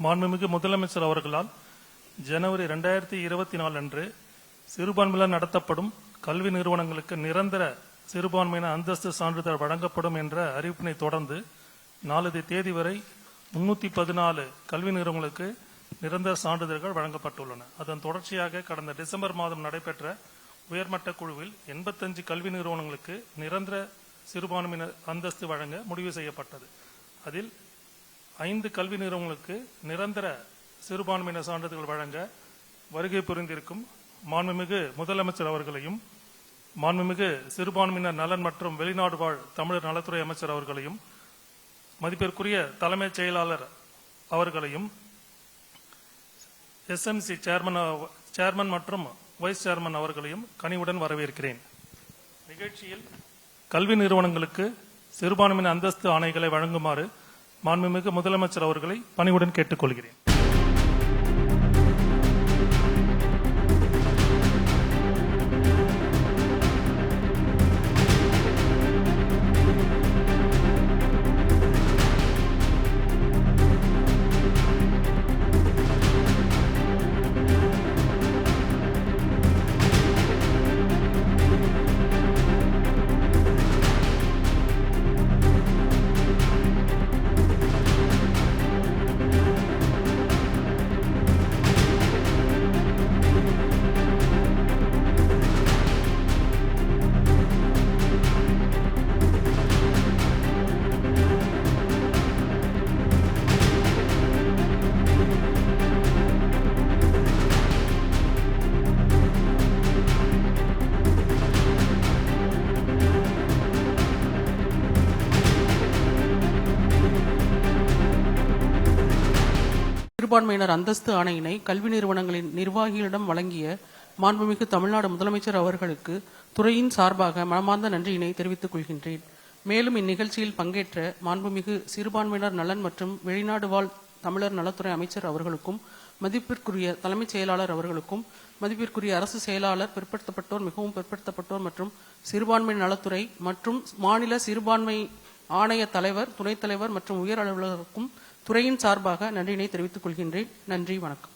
மாண்புமிகு முதலமைச்சர் அவர்களால் ஜனவரி 2024 அன்று சிறுபான்மையினர் நடத்தப்படும் கல்வி நிறுவனங்களுக்கு நிரந்தர சிறுபான்மையின அந்தஸ்து சான்றிதழ் வழங்கப்படும் என்ற அறிவிப்பினை தொடர்ந்து நாளை தேதி வரை 314 கல்வி நிறுவனங்களுக்கு நிரந்தர சான்றிதழ்கள் வழங்கப்பட்டுள்ளன. அதன் தொடர்ச்சியாக கடந்த டிசம்பர் மாதம் நடைபெற்ற உயர்மட்ட குழுவில் 85 கல்வி நிறுவனங்களுக்கு நிரந்தர சிறுபான்மையினர் அந்தஸ்து வழங்க முடிவு செய்யப்பட்டது. அதில் 5 கல்வி நிறுவனங்களுக்கு நிரந்தர சிறுபான்மையினர் சான்றிதழ்கள் வழங்க வருகை புரிந்திருக்கும் மாண்புமிகு முதலமைச்சர் அவர்களையும், மாண்புமிகு சிறுபான்மையினர் நலன் மற்றும் வெளிநாடு வாழ் தமிழர் நலத்துறை அமைச்சர் அவர்களையும், மதிப்பிற்குரிய தலைமைச் செயலாளர் அவர்களையும், SMC சேர்மன் மற்றும் வைஸ் சேர்மன் அவர்களையும் கனிவுடன் வரவேற்கிறேன். நிகழ்ச்சியில் கல்வி நிறுவனங்களுக்கு சிறுபான்மையின அந்தஸ்து ஆணைகளை வழங்குமாறு மாண்புமிகு முதலமைச்சர் அவர்களை பணிவுடன் கேட்டுக்கொள்கிறேன். சிறுபான்மையினர் அந்தஸ்து ஆணையினை கல்வி நிறுவனங்களின் நிர்வாகிகளிடம் வழங்கிய மாண்புமிகு தமிழ்நாடு முதலமைச்சர் அவர்களுக்கு துறையின் சார்பாக மனமார்ந்த நன்றியினை தெரிவித்துக் கொள்கின்றேன். மேலும் இந்நிகழ்ச்சியில் பங்கேற்ற மாண்புமிகு சிறுபான்மையினர் நலன் மற்றும் வெளிநாடு வாழ் தமிழர் நலத்துறை அமைச்சர் அவர்களுக்கும், மதிப்பிற்குரிய தலைமைச் செயலாளர் அவர்களுக்கும், மதிப்பிற்குரிய அரசு செயலாளர், பிற்படுத்தப்பட்டோர், மிகவும் பிற்படுத்தப்பட்டோர் மற்றும் சிறுபான்மை நலத்துறை மற்றும் மாநில சிறுபான்மை ஆணைய தலைவர், துணைத் தலைவர் மற்றும் உயர் அலுவலருக்கும் துறையின் சார்பாக நன்றியினை தெரிவித்துக் கொள்கின்றேன். நன்றி, வணக்கம்.